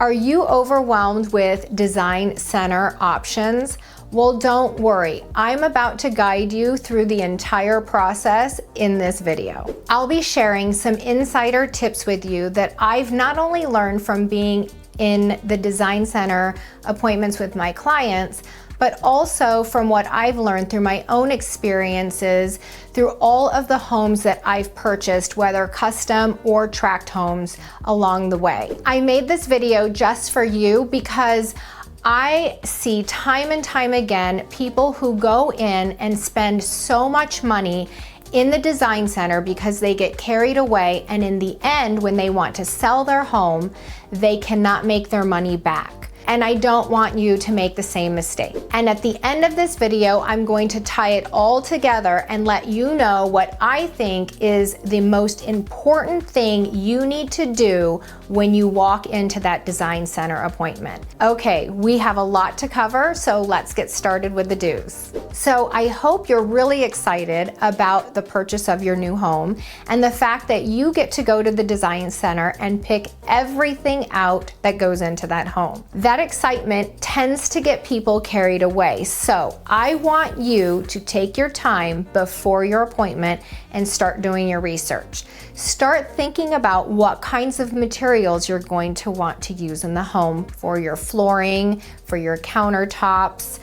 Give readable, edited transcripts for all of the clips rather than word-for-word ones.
Are you overwhelmed with design center options? Well, don't worry. I'm about to guide you through the entire process in this video. I'll be sharing some insider tips with you that I've not only learned from being in the design center appointments with my clients, but also from what I've learned through my own experiences through all of the homes that I've purchased, whether custom or tract homes along the way. I made this video just for you because I see time and time again people who go in and spend so much money in the design center because they get carried away, and in the end, when they want to sell their home, they cannot make their money back. And I don't want you to make the same mistake. And at the end of this video, I'm going to tie it all together and let you know what I think is the most important thing you need to do when you walk into that design center appointment. Okay, we have a lot to cover, so let's get started with the do's. So I hope you're really excited about the purchase of your new home and the fact that you get to go to the design center and pick everything out that goes into that home. That excitement tends to get people carried away. So I want you to take your time before your appointment and start doing your research. Start thinking about what kinds of materials you're going to want to use in the home for your flooring, for your countertops,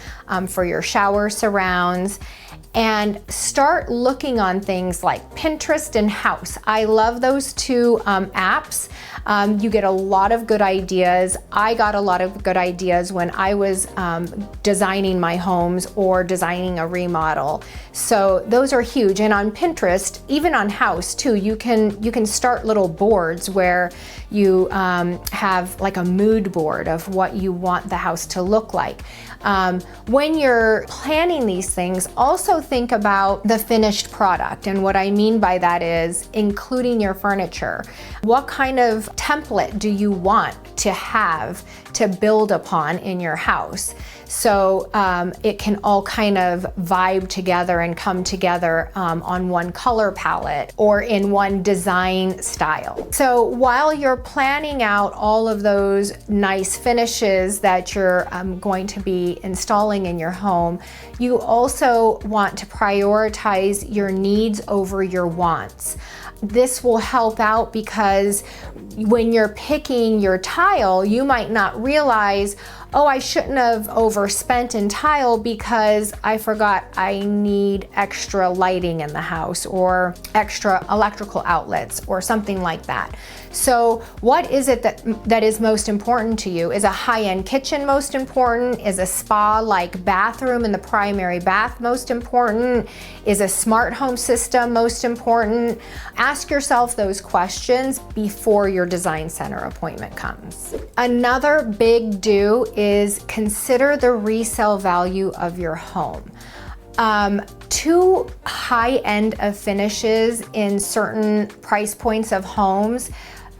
for your shower surrounds. And start looking on things like Pinterest and House. I love those two apps. You get a lot of good ideas. I got a lot of good ideas when I was designing my homes or designing a remodel. So those are huge. And on Pinterest, even on House too, you can start little boards where you have like a mood board of what you want the house to look like. When you're planning these things, also think about the finished product. And what I mean by that is including your furniture. What kind of template do you want to have to build upon in your house? So it can all kind of vibe together and come together on one color palette or in one design style. So while you're planning out all of those nice finishes that you're going to be installing in your home, you also want to prioritize your needs over your wants. This will help out because when you're picking your tile, you might not realize, oh, I shouldn't have overspent in tile because I forgot I need extra lighting in the house or extra electrical outlets or something like that. So what is it that is most important to you? Is a high-end kitchen most important? Is a spa-like bathroom in the primary bath most important? Is a smart home system most important? Ask yourself those questions before your design center appointment comes. Another big do is consider the resale value of your home. Too high end of finishes in certain price points of homes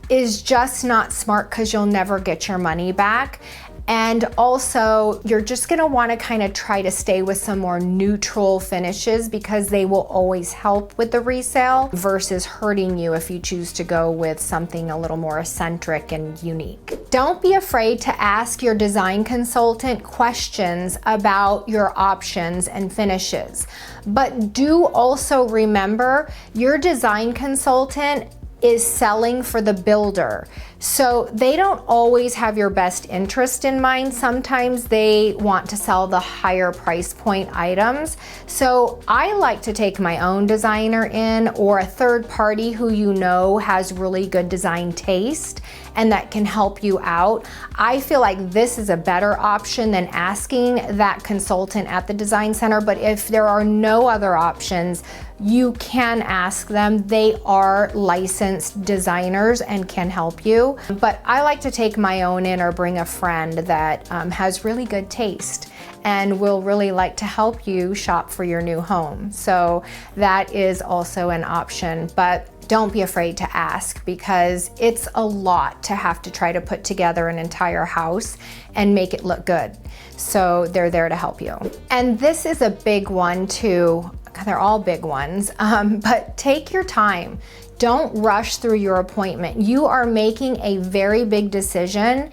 is just not smart because you'll never get your money back. And also, you're just gonna wanna kind of try to stay with some more neutral finishes because they will always help with the resale versus hurting you if you choose to go with something a little more eccentric and unique. Don't be afraid to ask your design consultant questions about your options and finishes. But do also remember, your design consultant is selling for the builder. So they don't always have your best interest in mind. Sometimes they want to sell the higher price point items. So I like to take my own designer in or a third party who you know has really good design taste and that can help you out. I feel like this is a better option than asking that consultant at the design center, but if there are no other options, you can ask them. They are licensed designers and can help you. But I like to take my own in or bring a friend that has really good taste and will really like to help you shop for your new home. So that is also an option, but don't be afraid to ask because it's a lot to have to try to put together an entire house and make it look good. So they're there to help you. And this is a big one too. They're all big ones, but take your time. Don't rush through your appointment. You are making a very big decision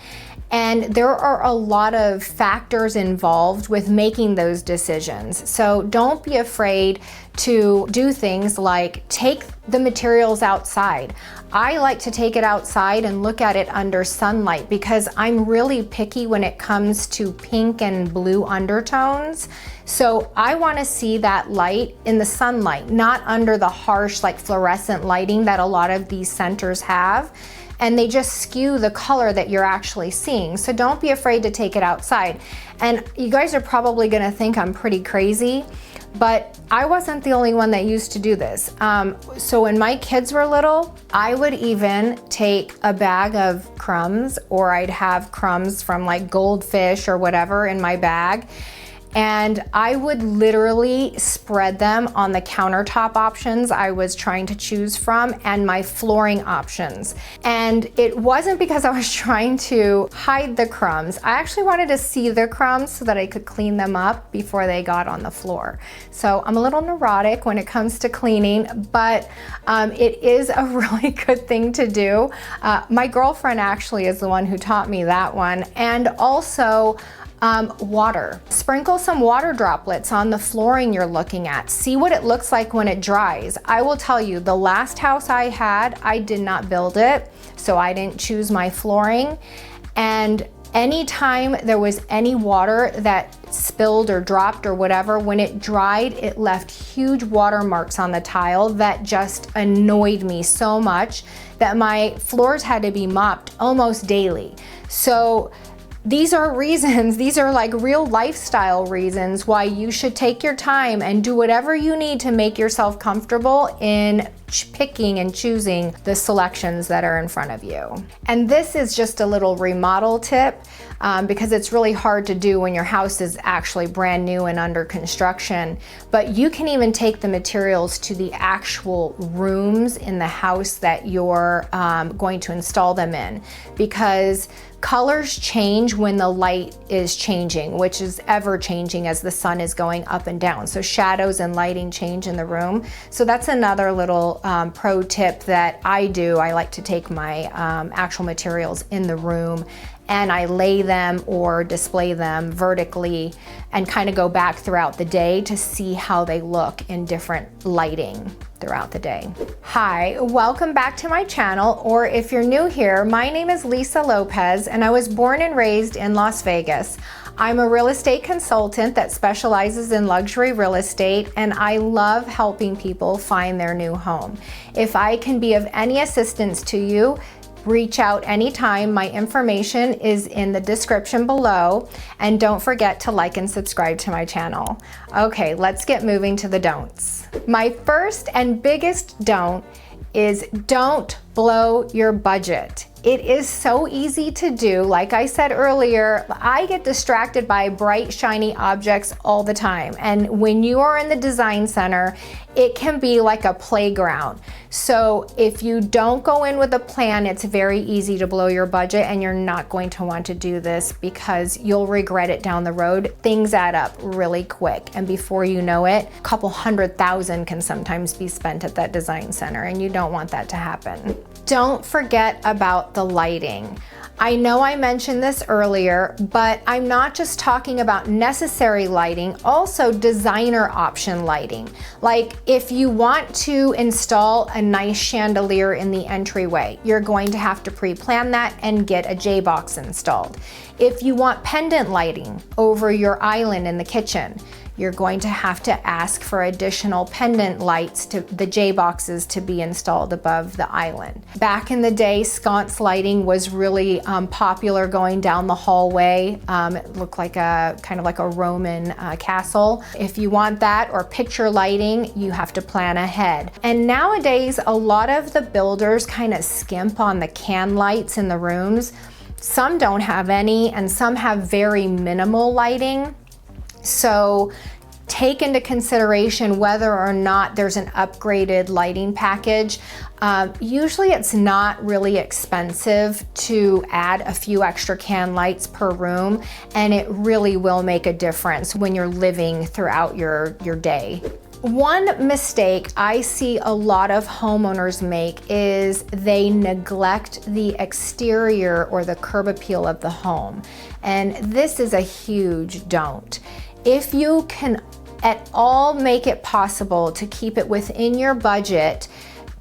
And there are a lot of factors involved with making those decisions. So don't be afraid to do things like take the materials outside. I like to take it outside and look at it under sunlight because I'm really picky when it comes to pink and blue undertones. So I want to see that light in the sunlight, not under the harsh like fluorescent lighting that a lot of these centers have. And they just skew the color that you're actually seeing. So don't be afraid to take it outside. And you guys are probably gonna think I'm pretty crazy, but I wasn't the only one that used to do this. So when my kids were little, I would even take a bag of crumbs, or I'd have crumbs from like goldfish or whatever in my bag, and I would literally spread them on the countertop options I was trying to choose from and my flooring options. And it wasn't because I was trying to hide the crumbs. I actually wanted to see the crumbs so that I could clean them up before they got on the floor. So I'm a little neurotic when it comes to cleaning, but it is a really good thing to do. My girlfriend actually is the one who taught me that one. And also, water. Sprinkle some water droplets on the flooring you're looking at. See what it looks like when it dries. I will tell you, the last house I had, I did not build it, so I didn't choose my flooring. And anytime there was any water that spilled or dropped or whatever, when it dried, it left huge water marks on the tile that just annoyed me so much that my floors had to be mopped almost daily. So these are reasons, these are like real lifestyle reasons why you should take your time and do whatever you need to make yourself comfortable in picking and choosing the selections that are in front of you. And this is just a little remodel tip because it's really hard to do when your house is actually brand new and under construction. But you can even take the materials to the actual rooms in the house that you're going to install them in, because colors change when the light is changing, which is ever changing as the sun is going up and down. So shadows and lighting change in the room. So that's another little pro tip that I do. I like to take my actual materials in the room and I lay them or display them vertically and kind of go back throughout the day to see how they look in different lighting throughout the day. Hi, welcome back to my channel, or if you're new here, my name is Lisa Lopez and I was born and raised in Las Vegas. I'm a real estate consultant that specializes in luxury real estate, and I love helping people find their new home. If I can be of any assistance to you, reach out anytime. My information is in the description below, and don't forget to like and subscribe to my channel. Okay, let's get moving to the don'ts. My first and biggest don't is don't blow your budget. It is so easy to do. Like I said earlier, I get distracted by bright, shiny objects all the time. And when you are in the design center, it can be like a playground. So if you don't go in with a plan, it's very easy to blow your budget, and you're not going to want to do this because you'll regret it down the road. Things add up really quick, and before you know it, a couple $100,000 can sometimes be spent at that design center, and you don't want that to happen. Don't forget about the lighting. I know I mentioned this earlier, but I'm not just talking about necessary lighting, also designer option lighting. Like if you want to install a nice chandelier in the entryway, you're going to have to pre-plan that and get a J-box installed. If you want pendant lighting over your island in the kitchen, you're going to have to ask for additional pendant lights, to the J-boxes, to be installed above the island. Back in the day, sconce lighting was really popular going down the hallway. It looked like kind of like a Roman castle. If you want that, or picture lighting, you have to plan ahead. And nowadays, a lot of the builders kind of skimp on the can lights in the rooms. Some don't have any, and some have very minimal lighting. So take into consideration whether or not there's an upgraded lighting package. Usually it's not really expensive to add a few extra can lights per room, and it really will make a difference when you're living throughout your day. One mistake I see a lot of homeowners make is they neglect the exterior or the curb appeal of the home. And this is a huge don't. If you can at all make it possible to keep it within your budget,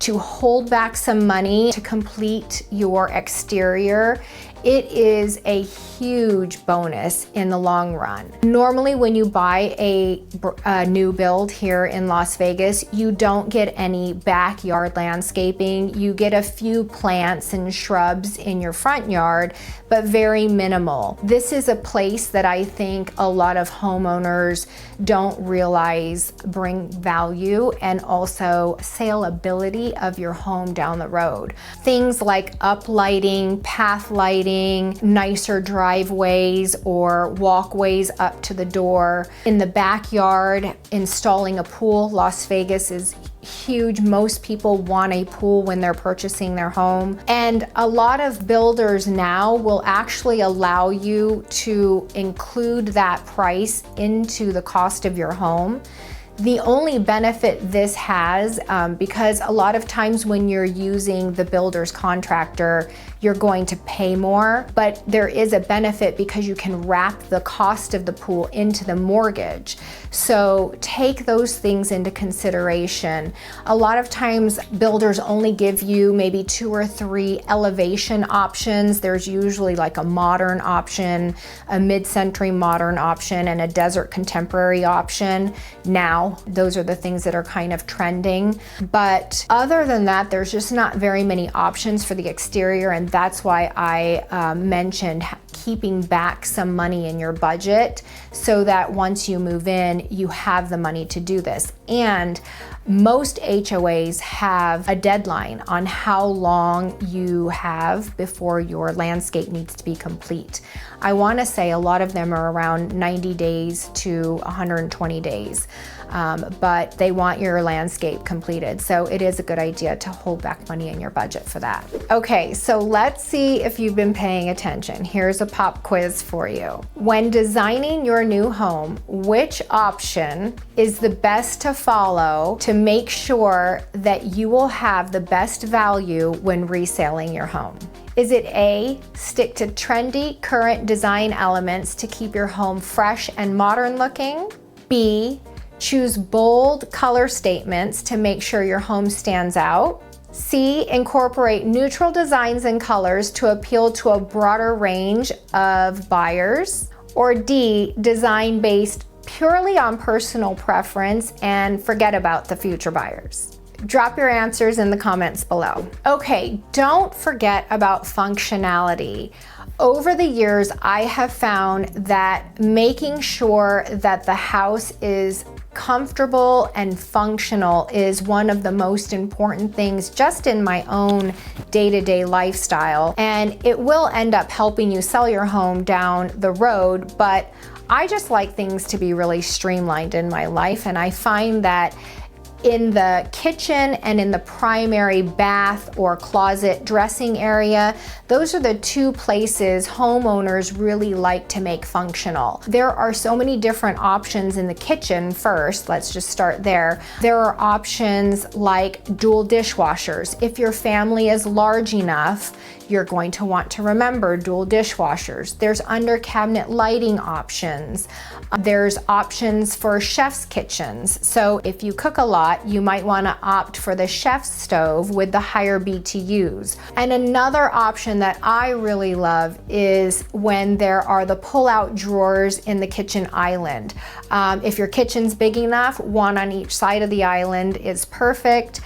to hold back some money to complete your exterior, it is a huge bonus in the long run. Normally when you buy a new build here in Las Vegas, you don't get any backyard landscaping. You get a few plants and shrubs in your front yard, but very minimal. This is a place that I think a lot of homeowners don't realize bring value and also saleability of your home down the road. Things like uplighting, path lighting, nicer driveways or walkways up to the door. In the backyard, installing a pool. Las Vegas is huge. Most people want a pool when they're purchasing their home. And a lot of builders now will actually allow you to include that price into the cost of your home. The only benefit this has, because a lot of times when you're using the builder's contractor, you're going to pay more, but there is a benefit because you can wrap the cost of the pool into the mortgage. So take those things into consideration. A lot of times builders only give you maybe 2 or 3 elevation options. There's usually like a modern option, a mid-century modern option, and a desert contemporary option. Now, those are the things that are kind of trending. But other than that, there's just not very many options for the exterior, and that's why I mentioned keeping back some money in your budget so that once you move in, you have the money to do this. And most HOAs have a deadline on how long you have before your landscape needs to be complete. I want to say a lot of them are around 90 days to 120 days, but they want your landscape completed. So it is a good idea to hold back money in your budget for that. Okay, so let's see if you've been paying attention. Here's a pop quiz for you. When designing your new home, which option is the best to follow to make sure that you will have the best value when reselling your home? Is it A, stick to trendy current design elements to keep your home fresh and modern looking? B, choose bold color statements to make sure your home stands out? C, incorporate neutral designs and colors to appeal to a broader range of buyers? Or D, design based purely on personal preference and forget about the future buyers? Drop your answers in the comments below. Okay, don't forget about functionality. Over the years, I have found that making sure that the house is comfortable and functional is one of the most important things just in my own day-to-day lifestyle. And it will end up helping you sell your home down the road, but I just like things to be really streamlined in my life, and I find that in the kitchen and in the primary bath or closet dressing area, those are the 2 places homeowners really like to make functional. There are so many different options in the kitchen. First, let's just start there. There are options like dual dishwashers. If your family is large enough, you're going to want to remember dual dishwashers. There's under cabinet lighting options. There's options for chef's kitchens. So if you cook a lot, you might want to opt for the chef's stove with the higher BTUs. And another option that I really love is when there are the pull-out drawers in the kitchen island. If your kitchen's big enough, one on each side of the island is perfect.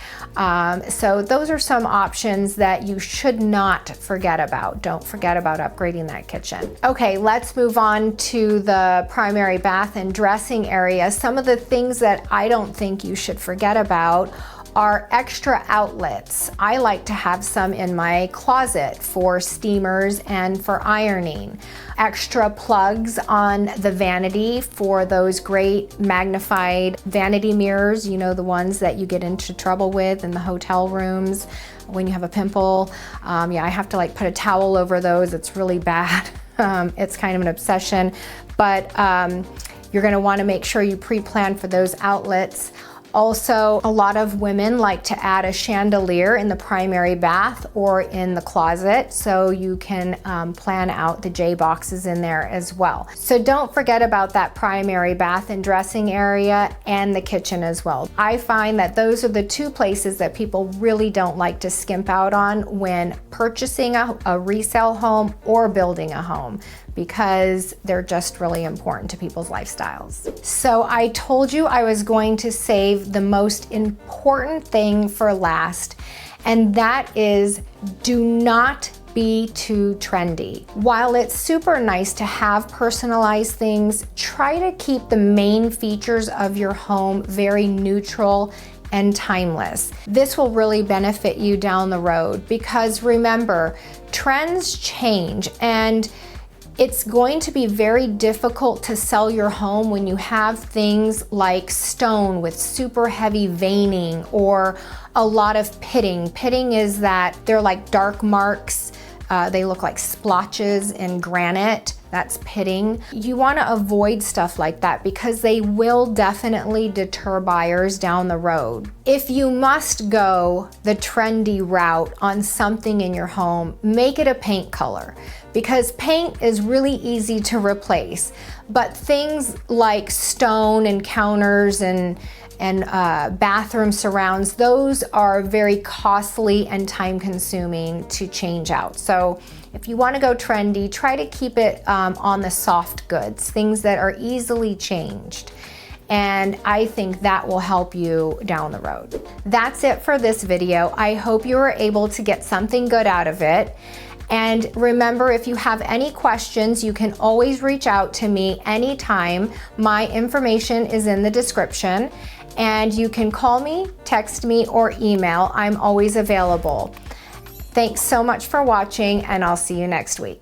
So those are some options that you should not forget about. Don't forget about upgrading that kitchen. Okay, let's move on to the primary bath and dressing area. Some of the things that I don't think you should forget about are extra outlets. I like to have some in my closet for steamers and for ironing. Extra plugs on the vanity for those great magnified vanity mirrors, you know, the ones that you get into trouble with in the hotel rooms when you have a pimple. Yeah, I have to like put a towel over those. It's really bad. It's kind of an obsession, but you're gonna wanna make sure you pre-plan for those outlets. Also, a lot of women like to add a chandelier in the primary bath or in the closet, so you can plan out the J boxes in there as well. So don't forget about that primary bath and dressing area and the kitchen as well. I find that those are the two places that people really don't like to skimp out on when purchasing a resale home or building a home, because they're just really important to people's lifestyles. So I told you I was going to save the most important thing for last, and that is, do not be too trendy. While it's super nice to have personalized things, try to keep the main features of your home very neutral and timeless. This will really benefit you down the road, because remember, trends change, and it's going to be very difficult to sell your home when you have things like stone with super heavy veining or a lot of pitting. Pitting is that they're like dark marks. They look like splotches in granite. That's pitting. You want to avoid stuff like that because they will definitely deter buyers down the road. If you must go the trendy route on something in your home, make it a paint color, because paint is really easy to replace. But things like stone and counters and bathroom surrounds, those are very costly and time consuming to change out. So if you want to go trendy, try to keep it on the soft goods, things that are easily changed. And I think that will help you down the road. That's it for this video. I hope you were able to get something good out of it. And remember, if you have any questions, you can always reach out to me anytime. My information is in the description, and you can call me, text me, or email. I'm always available. Thanks so much for watching, and I'll see you next week.